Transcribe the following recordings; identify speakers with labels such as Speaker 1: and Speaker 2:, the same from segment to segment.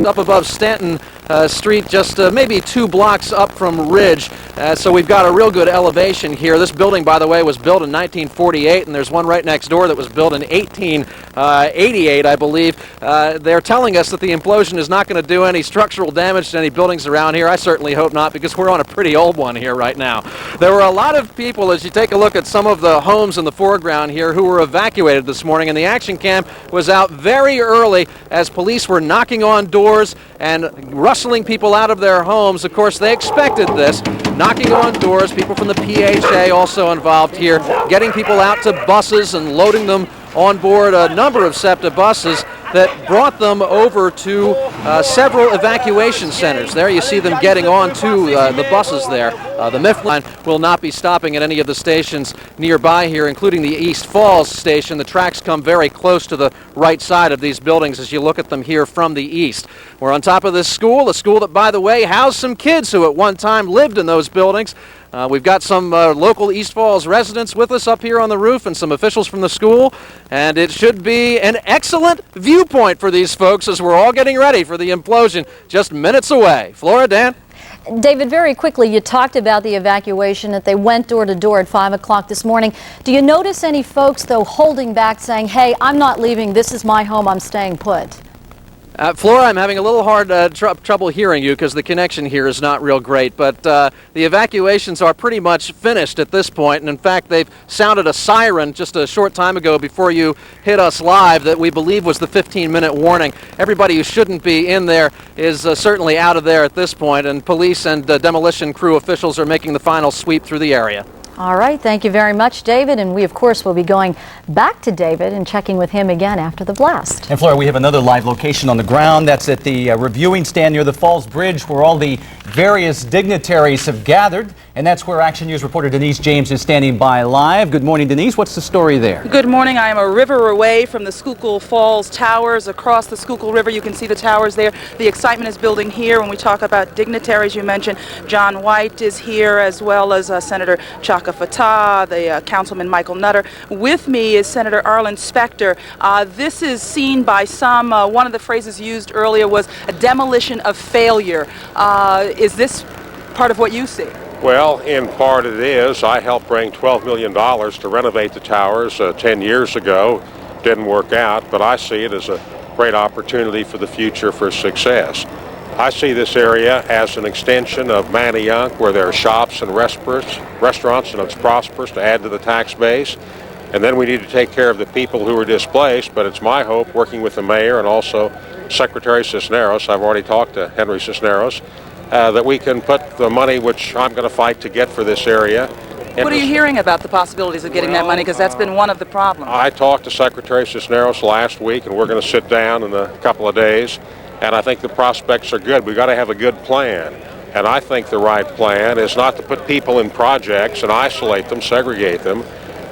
Speaker 1: up above Stanton Street, just maybe 2 blocks up from Ridge. So we've got a real good elevation here. This building, by the way, was built in 1948, and there's one right next door that was built in 1888, I believe. They're telling us that the implosion is not going to do any structural damage to any buildings around here. I certainly hope not, because we're on a pretty old one here right now. There were a lot of people, as you take a look at some of the homes in the foreground here, who were evacuated this morning, and the action cam was out very early as police were knocking on doors and rustling people out of their homes. Of course, they expected this. Knocking on doors, people from the PHA also involved here, getting people out to buses and loading them on board a number of SEPTA buses that brought them over to several evacuation centers. There you see them getting on to the buses there. The MIF line will not be stopping at any of the stations nearby here, including the East Falls station. The tracks come very close to the right side of these buildings as you look at them here from the east. We're on top of this school, a school that, by the way, housed some kids who at one time lived in those buildings. We've got some local East Falls residents with us up here on the roof and some officials from the school, and it should be an excellent viewpoint for these folks as we're all getting ready for the implosion just minutes away. Flora, Dan?
Speaker 2: David, very quickly, you talked about the evacuation, that they went door to door at 5 o'clock this morning. Do you notice any folks, though, holding back, saying, hey, I'm not leaving, this is my home, I'm staying put?
Speaker 1: Flora, I'm having a little hard trouble hearing you because the connection here is not real great, but the evacuations are pretty much finished at this point, and in fact they've sounded a siren just a short time ago before you hit us live that we believe was the 15-minute warning. Everybody who shouldn't be in there is certainly out of there at this point, and police and demolition crew officials are making the final sweep through the area.
Speaker 2: All right, thank you very much, David, and we, of course, will be going back to David and checking with him again after the blast.
Speaker 3: And Flora, we have another live location on the ground. That's at the reviewing stand near the Falls Bridge, where all the various dignitaries have gathered, and that's where Action News reporter Denise James is standing by live. Good morning, Denise. What's the story there?
Speaker 4: Good morning. I am a river away from the Schuylkill Falls Towers. Across the Schuylkill River, you can see the towers there. The excitement is building here when we talk about dignitaries. You mentioned John White is here, as well as Senator Chaka Fattah, the Councilman Michael Nutter. With me is Senator Arlen Specter. This is seen by some, one of the phrases used earlier was a demolition of failure. Is this part of what you see?
Speaker 5: Well, in part it is. I helped bring $12 million to renovate the towers 10 years ago. Didn't work out, but I see it as a great opportunity for the future for success. I see this area as an extension of Manayunk, where there are shops and restaurants, and it's prosperous to add to the tax base. And then we need to take care of the people who are displaced, but it's my hope, working with the mayor and also Secretary Cisneros, I've already talked to Henry Cisneros, that we can put the money which I'm going to fight to get for this area.
Speaker 4: What are you hearing about the possibilities of getting that money? Because that's been one of the problems.
Speaker 5: I talked to Secretary Cisneros last week, and we're going to sit down in a couple of days, and I think the prospects are good. We've got to have a good plan. And I think the right plan is not to put people in projects and isolate them, segregate them,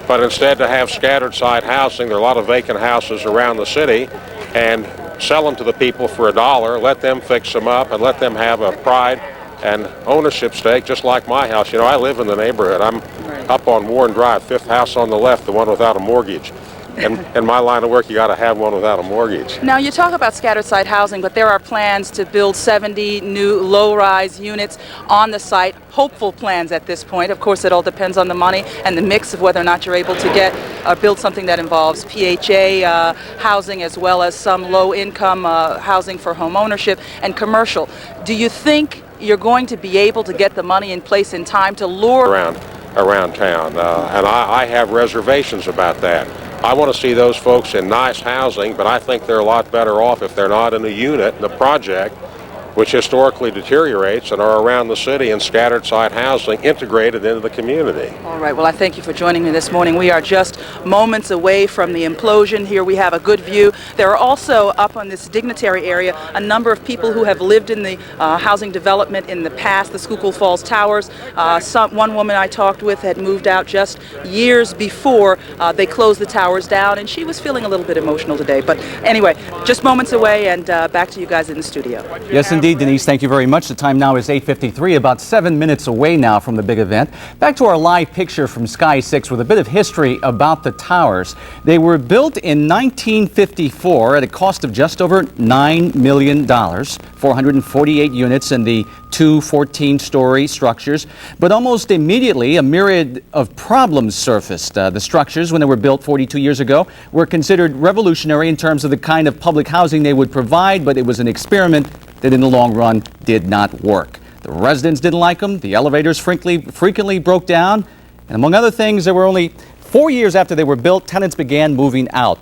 Speaker 5: but instead to have scattered site housing. There are a lot of vacant houses around the city, and sell them to the people for $1, let them fix them up, and let them have a pride and ownership stake, just like my house. You know, I live in the neighborhood. I'm up on Warren Drive, 5th house on the left, the one without a mortgage. And in my line of work, you got to have one without a mortgage.
Speaker 4: Now, you talk about scattered site housing, but there are plans to build 70 new low-rise units on the site. Hopeful plans at this point. Of course, it all depends on the money and the mix of whether or not you're able to get or build something that involves PHA housing, as well as some low-income housing for home ownership and commercial. Do you think you're going to be able to get the money in place in time to lure
Speaker 5: around town? And I have reservations about that. I want to see those folks in nice housing, but I think they're a lot better off if they're not in a unit, in a project, which historically deteriorates, and are around the city in scattered site housing integrated into the community.
Speaker 4: All right, well, I thank you for joining me this morning. We are just moments away from the implosion. Here we have a good view. There are also, up on this dignitary area, a number of people who have lived in the housing development in the past, the Schuylkill Falls Towers. One woman I talked with had moved out just years before they closed the towers down, and she was feeling a little bit emotional today. But anyway, just moments away, and back to you guys in the studio.
Speaker 3: Yes, indeed. indeed, Denise. Thank you very much. The time now is 8:53, about 7 minutes away now from the big event. Back to our live picture from Sky 6 with a bit of history about the towers. They were built in 1954 at a cost of just over $9 million, 448 units in the two 14-story structures. But almost immediately, a myriad of problems surfaced. The structures, when they were built 42 years ago, were considered revolutionary in terms of the kind of public housing they would provide, but it was an experiment that in the long run did not work. The residents didn't like them, the elevators frequently broke down, and among other things, there were only 4 years after they were built, tenants began moving out.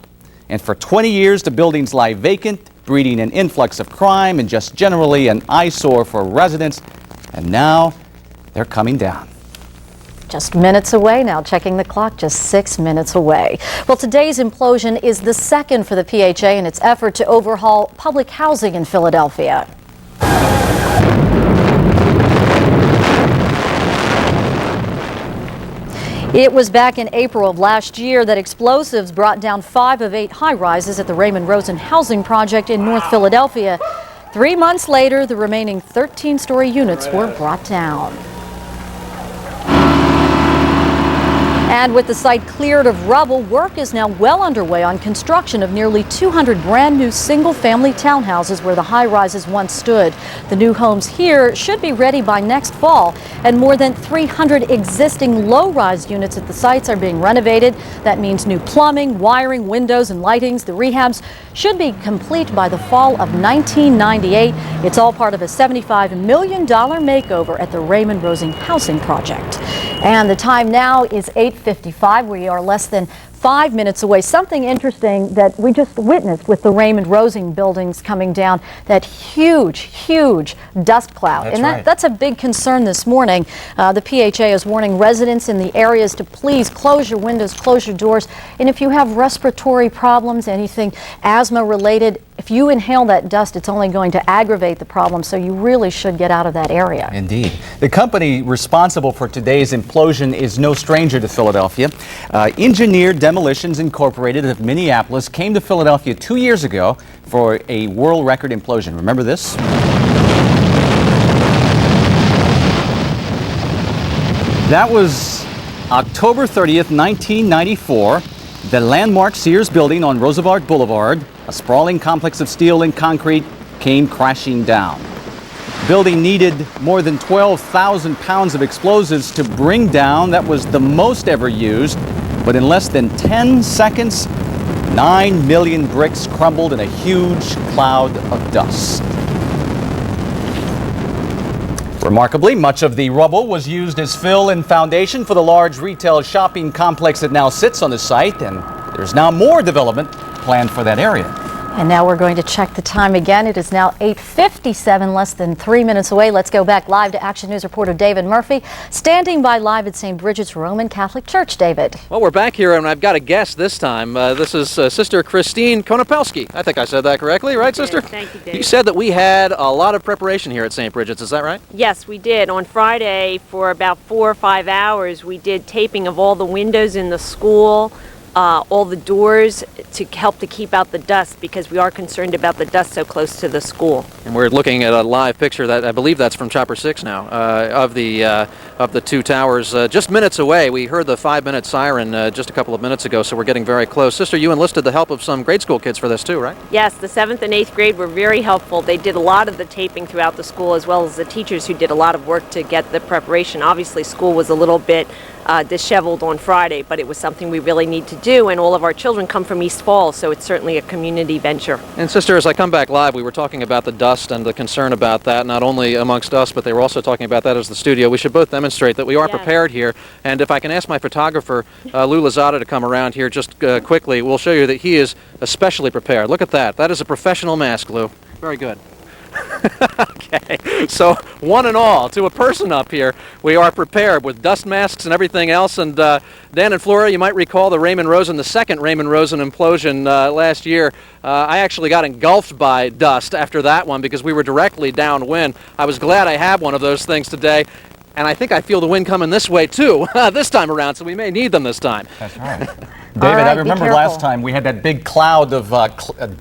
Speaker 3: And for 20 years, the buildings lie vacant, breeding an influx of crime and just generally an eyesore for residents. And now they're coming down.
Speaker 2: Just minutes away now, checking the clock, just 6 minutes away. Well, today's implosion is the second for the PHA in its effort to overhaul public housing in Philadelphia. It was back in April of last year that explosives brought down 5 of 8 high-rises at the Raymond Rosen housing project in North Philadelphia. 3 months later, the remaining 13-story units were brought down. And with the site cleared of rubble, work is now well underway on construction of nearly 200 brand new single-family townhouses where the high-rises once stood. The new homes here should be ready by next fall, and more than 300 existing low-rise units at the sites are being renovated. That means new plumbing, wiring, windows, and lightings. The rehabs should be complete by the fall of 1998. It's all part of a $75 million makeover at the Raymond Rosen housing project. And the time now is 8:55. We are less than 5 minutes away. Something interesting that we just witnessed with the Raymond Rosen buildings coming down, that huge dust cloud. That's a big concern this morning. The PHA is warning residents in the areas to please close your windows, close your doors. And if you have respiratory problems, anything asthma related, if you inhale that dust, it's only going to aggravate the problem. So you really should get out of that area.
Speaker 3: Indeed. The company responsible for today's implosion is no stranger to Philadelphia. Engineered Demolitions Incorporated of Minneapolis came to Philadelphia 2 years ago for a world record implosion. Remember this? That was October 30th, 1994. The landmark Sears building on Roosevelt Boulevard, a sprawling complex of steel and concrete, came crashing down. The building needed more than 12,000 pounds of explosives to bring down. That was the most ever used. But in less than 10 seconds, 9 million bricks crumbled in a huge cloud of dust. Remarkably, much of the rubble was used as fill and foundation for the large retail shopping complex that now sits on the site, and there's now more development planned for that area.
Speaker 2: And now we're going to check the time again. It is now 8:57, less than 3 minutes away. Let's go back live to Action News reporter David Murphy, standing by live at St. Bridget's Roman Catholic Church. David.
Speaker 1: Well, we're back here, and I've got a guest this time. This is Sister Christine Konopelski. I think I said that correctly, right, Sister?
Speaker 6: Thank you, Dave.
Speaker 1: You said that we had a lot of preparation here at St. Bridget's. Is that right?
Speaker 6: Yes, we did. On Friday, for about 4 or 5 hours, we did taping of all the windows in the school, all the doors, to help to keep out the dust, because we are concerned about the dust so close to the school.
Speaker 1: And we're looking at a live picture that I believe that's from Chopper 6 now, of the two towers. Just minutes away. We heard the 5-minute siren just a couple of minutes ago, so we're getting very close. Sister, you enlisted the help of some grade school kids for this too, right?
Speaker 6: Yes, the 7th and 8th grade were very helpful. They did a lot of the taping throughout the school, as well as the teachers who did a lot of work to get the preparation. Obviously, school was a little bit disheveled on Friday, but it was something we really need to do, and all of our children come from East Falls, so it's certainly a community venture.
Speaker 1: And Sister, as I come back live, we were talking about the dust and the concern about that, not only amongst us, but they were also talking about that as the studio. We should both demonstrate that we are prepared here, and if I can ask my photographer, Lou Lozada, to come around here just quickly, we'll show you that he is especially prepared. Look at that. That is a professional mask, Lou. Very good. Okay, so one and all, to a person up here, we are prepared with dust masks and everything else. And Dan and Flora, you might recall the second Raymond Rosen implosion last year. I actually got engulfed by dust after that one because we were directly downwind. I was glad I had one of those things today. And I think I feel the wind coming this way too, this time around, so we may need them this time.
Speaker 3: That's right. David, I remember last time we had that big cloud of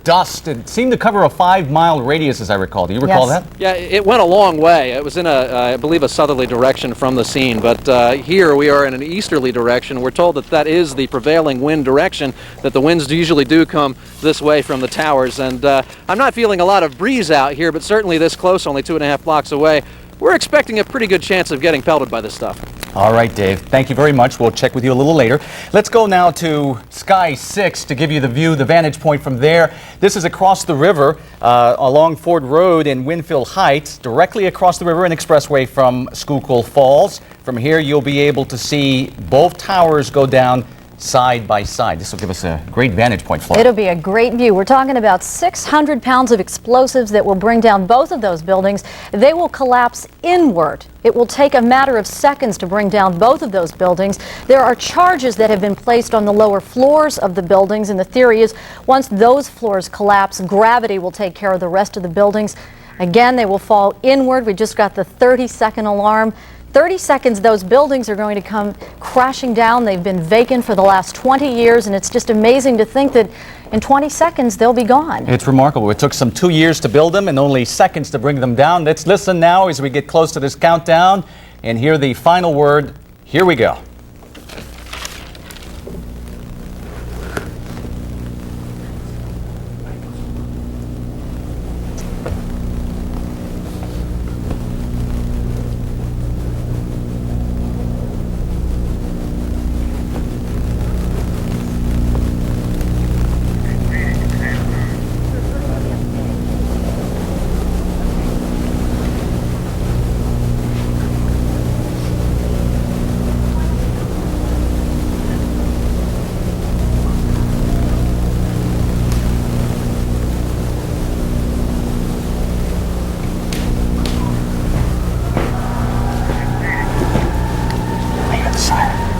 Speaker 3: dust. It seemed to cover a 5-mile radius, as I recall. Do you recall that?
Speaker 1: Yeah, it went a long way. It was in I believe, a southerly direction from the scene. But here we are in an easterly direction. We're told that is the prevailing wind direction, that the winds usually do come this way from the towers. And I'm not feeling a lot of breeze out here, but certainly this close, only 2.5 blocks away, we're expecting a pretty good chance of getting pelted by this stuff.
Speaker 3: All right, Dave. Thank you very much. We'll check with you a little later. Let's go now to Sky 6 to give you the view, the vantage point from there. This is across the river along Ford Road in Winfield Heights, directly across the river, an expressway from Schuylkill Falls. From here, you'll be able to see both towers go down side by side. This will give us a great vantage point for it.
Speaker 2: It'll be a great view. We're talking about 600 pounds of explosives that will bring down both of those buildings. They will collapse inward. It will take a matter of seconds to bring down both of those buildings. There are charges that have been placed on the lower floors of the buildings, and the theory is once those floors collapse, gravity will take care of the rest of the buildings. Again, they will fall inward. We just got the 30-second alarm. 30 seconds, those buildings are going to come crashing down. They've been vacant for the last 20 years, and it's just amazing to think that in 20 seconds, they'll be gone.
Speaker 3: It's remarkable. It took some 2 years to build them and only seconds to bring them down. Let's listen now as we get close to this countdown and hear the final word. Here we go.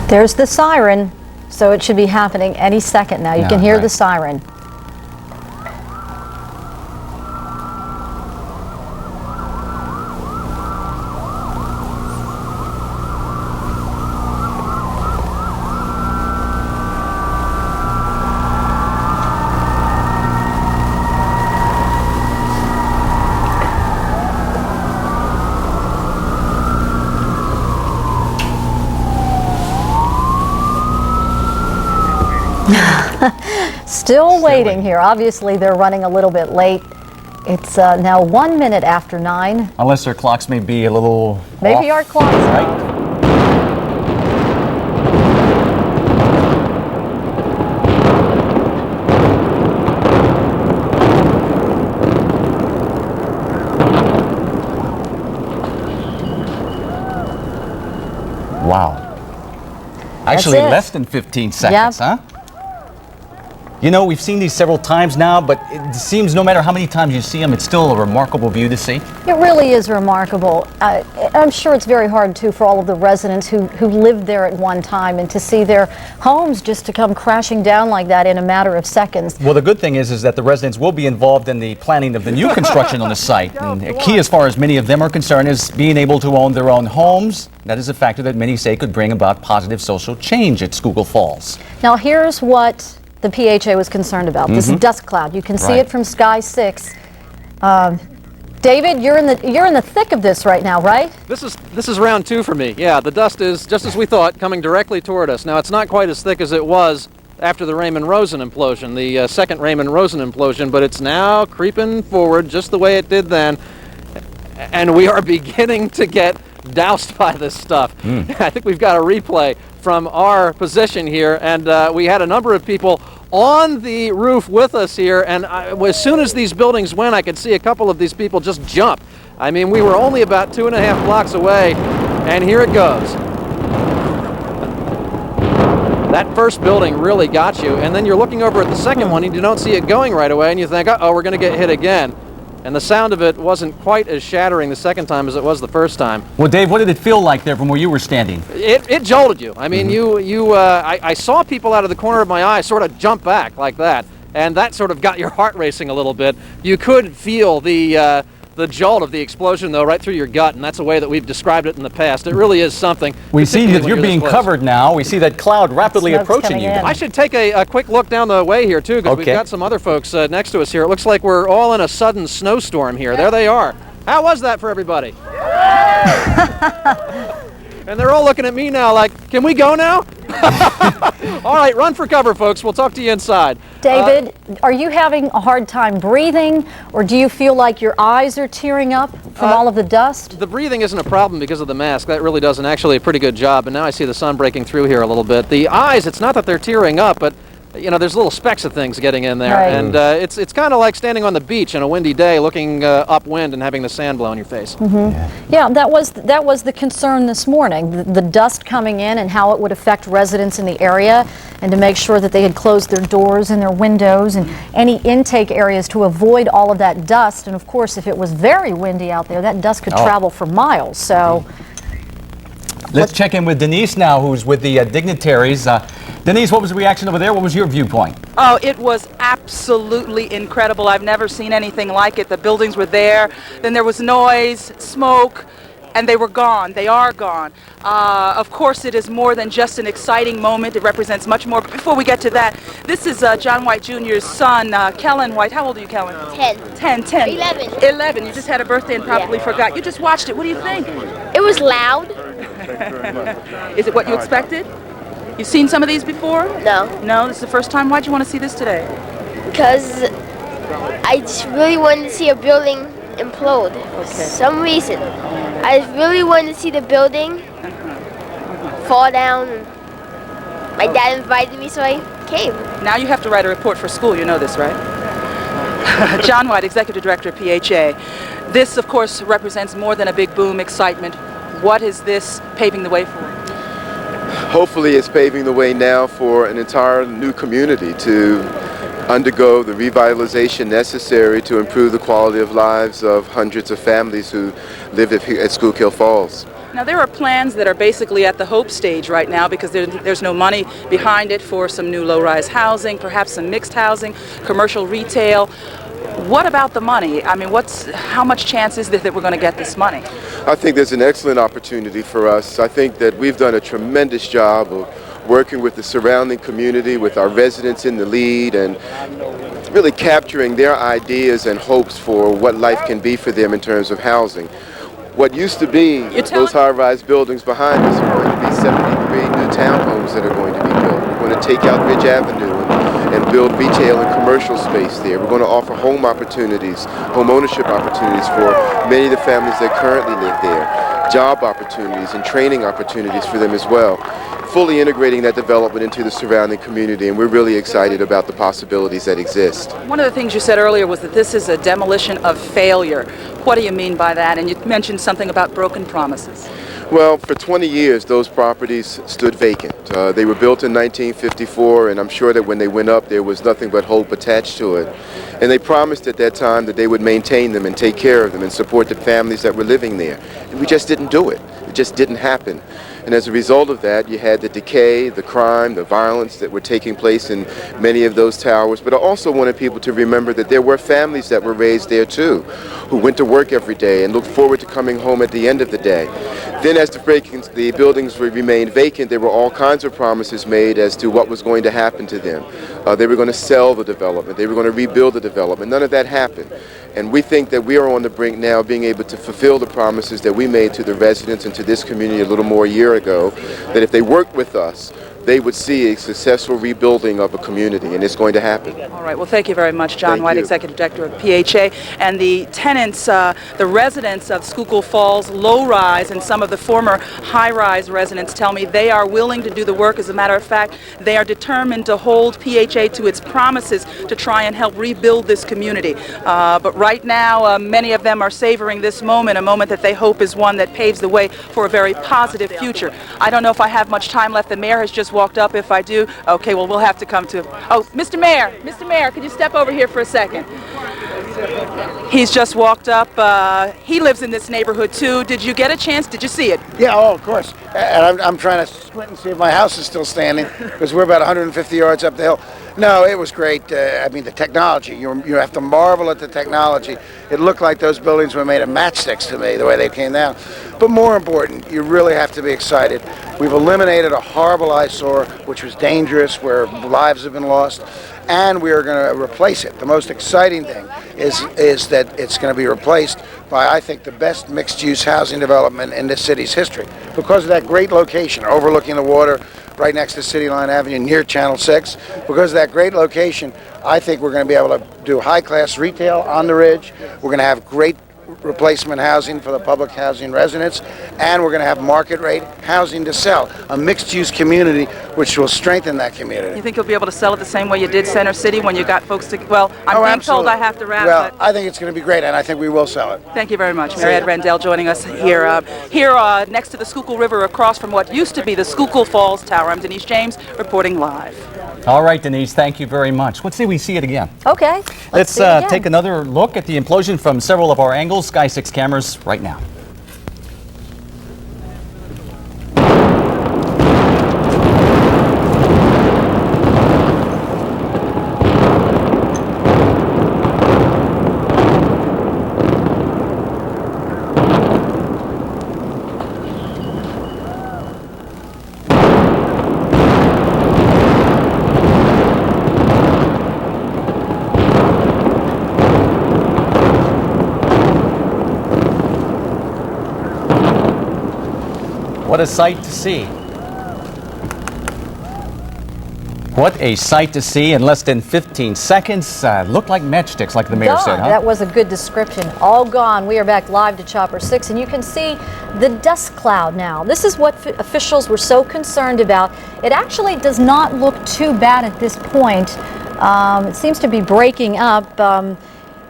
Speaker 2: There's the siren, so it should be happening any second now. You can hear the siren. Still waiting here. Obviously, they're running a little bit late. It's now 1 minute after 9.
Speaker 3: Unless their clocks may be a little
Speaker 2: Maybe
Speaker 3: off,
Speaker 2: our clocks.
Speaker 3: right? Wow. Actually, less than 15 seconds, huh? You know, we've seen these several times now, but it seems no matter how many times you see them, it's still a remarkable view to see.
Speaker 2: It really is remarkable. I'm sure it's very hard, too, for all of the residents who lived there at one time and to see their homes just to come crashing down like that in a matter of seconds.
Speaker 3: Well, the good thing is that the residents will be involved in the planning of the new construction on the site. And a key, as far as many of them are concerned, is being able to own their own homes. That is a factor that many say could bring about positive social change at Schuylkill Falls.
Speaker 2: Now, here's what the PHA was concerned about. This dust cloud. You can see it from Sky 6. David, you're in the thick of this right now, right?
Speaker 1: This is round 2 for me. Yeah, the dust is, just as we thought, coming directly toward us. Now, it's not quite as thick as it was after the Raymond Rosen implosion, the second Raymond Rosen implosion, but it's now creeping forward just the way it did then. And we are beginning to get doused by this stuff. I think we've got a replay from our position here, and we had a number of people on the roof with us here, and as soon as these buildings went, I could see a couple of these people just jump. I mean, we were only about 2.5 blocks away, and here it goes. That first building really got you, and then you're looking over at the second one, and you don't see it going right away, and you think, uh-oh, we're going to get hit again. And the sound of it wasn't quite as shattering the second time as it was the first time.
Speaker 3: Well, Dave, what did it feel like there from where you were standing?
Speaker 1: It jolted you. I mean, I saw people out of the corner of my eye sort of jump back like that, and that sort of got your heart racing a little bit. You could feel the the jolt of the explosion, though, right through your gut, and that's a way that we've described it in the past. It really is something.
Speaker 3: We see that you're being covered now. We see that cloud rapidly
Speaker 2: Smoke's
Speaker 3: approaching
Speaker 2: coming
Speaker 3: you.
Speaker 2: in.
Speaker 1: I should take a quick look down the way here, too, because we've got some other folks next to us here. It looks like we're all in a sudden snowstorm here. There they are. How was that for everybody? And they're all looking at me now like, can we go now? All right, run for cover, folks. We'll talk to you inside.
Speaker 2: David, are you having a hard time breathing, or do you feel like your eyes are tearing up from all of the dust?
Speaker 1: The breathing isn't a problem because of the mask. That really does actually a pretty good job. And now I see the sun breaking through here a little bit. The eyes, it's not that they're tearing up, but you know, there's little specks of things getting in there.
Speaker 2: Right.
Speaker 1: And it's kind of like standing on the beach on a windy day looking upwind and having the sand blow in your face.
Speaker 2: Yeah, that was the concern this morning, the dust coming in and how it would affect residents in the area, and to make sure that they had closed their doors and their windows and any intake areas to avoid all of that dust. And of course, if it was very windy out there, that dust could travel for miles. So
Speaker 3: let's check in with Denise now, who's with the Dignitaries. Denise, what was the reaction over there? What was your viewpoint?
Speaker 4: Oh, it was absolutely incredible. I've never seen anything like it. The buildings were there, then there was noise, smoke, and they were gone. They are gone. Of course, it is more than just an exciting moment. It represents much more. But before we get to that, this is John White Jr.'s son, Kellen White. How old are you, Kellen?
Speaker 7: 10.
Speaker 4: 10.
Speaker 7: 11.
Speaker 4: 11. You just had a birthday and probably forgot. You just watched it. What do you think?
Speaker 7: It was loud.
Speaker 4: Is it what you expected? You've seen some of these before?
Speaker 7: No,
Speaker 4: No, this is the first time. Why'd you want to see this today?
Speaker 7: because I just really wanted to see a building implode for some reason. I really wanted to see the building fall down. My dad invited me, so I came.
Speaker 4: Now you have to write a report for school. You know this, right? John White, Executive Director of PHA. This, of course, represents more than a big boom excitement. What is this paving the way for?
Speaker 8: Hopefully it's paving the way now for an entire new community to undergo the revitalization necessary to improve the quality of lives of hundreds of families who live at Schuylkill Falls.
Speaker 4: Now, there are plans that are basically at the hope stage right now because there's no money behind it for some new low-rise housing, perhaps some mixed housing, commercial retail. What about the money? I mean, how much chance is there that we're going to get this money?
Speaker 8: I think there's an excellent opportunity for us. I think that we've done a tremendous job of working with the surrounding community, with our residents in the lead, and really capturing their ideas and hopes for what life can be for them in terms of housing. What used to be those high-rise buildings behind us are going to be 73 new townhomes that are going to be built. We're going to take out Ridge Avenue and build retail and commercial space there. We're going to offer home opportunities, home ownership opportunities for many of the families that currently live there, job opportunities and training opportunities for them as well, fully integrating that development into the surrounding community, and we're really excited about the possibilities that exist.
Speaker 4: One of the things you said earlier was that this is a demolition of failure. What do you mean by that? And you mentioned something about broken promises.
Speaker 8: Well, for 20 years, those properties stood vacant. They were built in 1954, and I'm sure that when they went up, there was nothing but hope attached to it. And they promised at that time that they would maintain them and take care of them and support the families that were living there. And we just didn't do it. It just didn't happen. And as a result of that, you had the decay, the crime, the violence that were taking place in many of those towers. But I also wanted people to remember that there were families that were raised there too, who went to work every day and looked forward to coming home at the end of the day. Then as the buildings remained vacant, there were all kinds of promises made as to what was going to happen to them. They were going to sell the development. They were going to rebuild the development. None of that happened. And we think that we are on the brink now of being able to fulfill the promises that we made to the residents and to this community a little more a year ago, that if they worked with us, they would see a successful rebuilding of a community, and it's going to happen.
Speaker 4: All right. Well, thank you very much, John
Speaker 8: Thank
Speaker 4: White,
Speaker 8: you.
Speaker 4: Executive Director of PHA. And the tenants, the residents of Schuylkill Falls, low-rise, and some of the former high-rise residents tell me they are willing to do the work. As a matter of fact, they are determined to hold PHA to its promises to try and help rebuild this community. But right now, many of them are savoring this moment, a moment that they hope is one that paves the way for a very positive future. I don't know if I have much time left. The mayor has just walked up. If I do, okay, well, we'll have to come to... Oh, Mr. Mayor, could you step over here for a second? He's just walked up. He lives in this neighborhood too. Did you get a chance? Did you see it?
Speaker 9: Yeah, oh, of course. And I'm trying to squint and see if my house is still standing because we're about 150 yards up the hill. No, it was great. I mean, the technology. You have to marvel at the technology. It looked like those buildings were made of matchsticks to me, the way they came down. But more important, you really have to be excited. We've eliminated a horrible eyesore, which was dangerous, where lives have been lost, and we are going to replace it. The most exciting thing is that it's going to be replaced by, I think, the best mixed-use housing development in the city's history because of that great location overlooking the water right next to City Line Avenue near Channel 6. Because of that great location, I think we're going to be able to do high-class retail on the ridge. We're going to have great replacement housing for the public housing residents, and we're going to have market rate housing to sell, a mixed-use community which will strengthen that community.
Speaker 4: You think you'll be able to sell it the same way you did Center City when you got folks to, well, I'm being told I have to wrap.
Speaker 9: Well,
Speaker 4: but
Speaker 9: I think it's going to be great, and I think we will sell it.
Speaker 4: Thank you very much. Mary Ed Randell joining us here next to the Schuylkill River across from what used to be the Schuylkill Falls Tower. I'm Denise James reporting live.
Speaker 3: All right, Denise, thank you very much. Let's see if we see it again.
Speaker 2: Okay.
Speaker 3: Let's take another look at the implosion from several of our angles. Sky 6 cameras right now. What a sight to see. What a sight to see in less than 15 seconds. Looked like matchsticks, like the mayor said, huh?
Speaker 2: That was a good description. All gone. We are back live to Chopper 6, and you can see the dust cloud now. This is what officials were so concerned about. It actually does not look too bad at this point. It seems to be breaking up.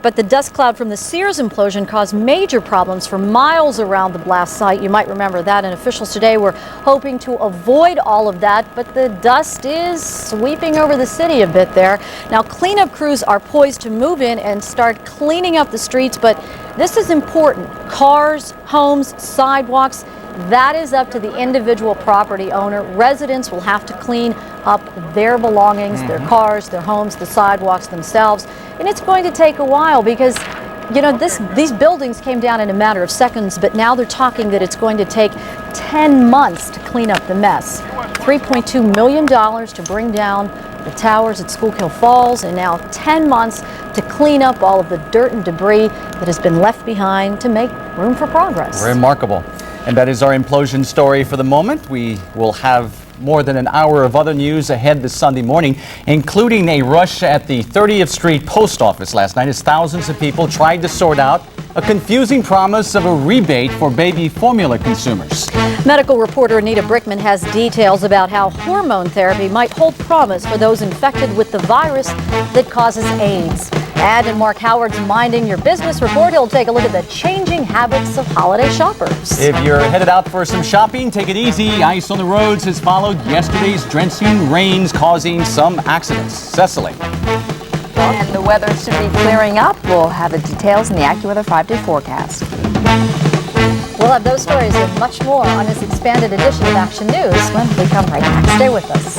Speaker 2: But the dust cloud from the Sears implosion caused major problems for miles around the blast site. You might remember that, and officials today were hoping to avoid all of that, but the dust is sweeping over the city a bit there. Now, cleanup crews are poised to move in and start cleaning up the streets, but this is important. Cars, homes, sidewalks, that is up to the individual property owner. Residents will have to clean up their belongings, their cars, their homes, the sidewalks themselves. And it's going to take a while because, you know, these buildings came down in a matter of seconds, but now they're talking that it's going to take 10 months to clean up the mess. $3.2 million to bring down the towers at Schuylkill Falls, and now 10 months to clean up all of the dirt and debris that has been left behind to make room for progress.
Speaker 3: Remarkable. And that is our implosion story for the moment. We will have more than an hour of other news ahead this Sunday morning, including a rush at the 30th Street Post Office last night as thousands of people tried to sort out a confusing promise of a rebate for baby formula consumers.
Speaker 2: Medical reporter Anita Brickman has details about how hormone therapy might hold promise for those infected with the virus that causes AIDS. And in Mark Howard's Minding Your Business report, he'll take a look at the changing habits of holiday shoppers.
Speaker 3: If you're headed out for some shopping, take it easy. Ice on the roads has followed yesterday's drenching rains causing some accidents. Cecily.
Speaker 10: And the weather should be clearing up. We'll have the details in the AccuWeather 5-day forecast.
Speaker 2: We'll have those stories and much more on this expanded edition of Action News when we come right back. Stay with us.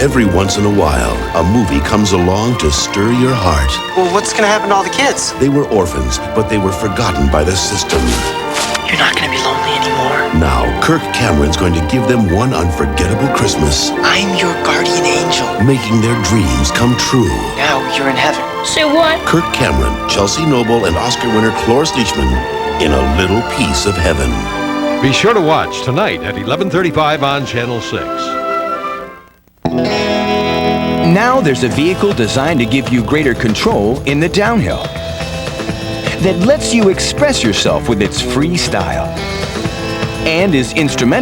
Speaker 11: Every once in a while, a movie comes along to stir your heart.
Speaker 12: Well, what's going to happen to all the kids?
Speaker 11: They were orphans, but they were forgotten by the system.
Speaker 12: You're not going to be lonely anymore.
Speaker 11: Now, Kirk Cameron's going to give them one unforgettable Christmas.
Speaker 12: I'm your guardian angel.
Speaker 11: Making their dreams come true.
Speaker 12: Now you're in heaven.
Speaker 13: Say what?
Speaker 11: Kirk Cameron, Chelsea Noble, and Oscar winner Cloris Leachman in A Little Piece of Heaven.
Speaker 14: Be sure to watch tonight at 11:35 on Channel 6.
Speaker 15: Now there's a vehicle designed to give you greater control in the downhill that lets you express yourself with its free style and is instrumental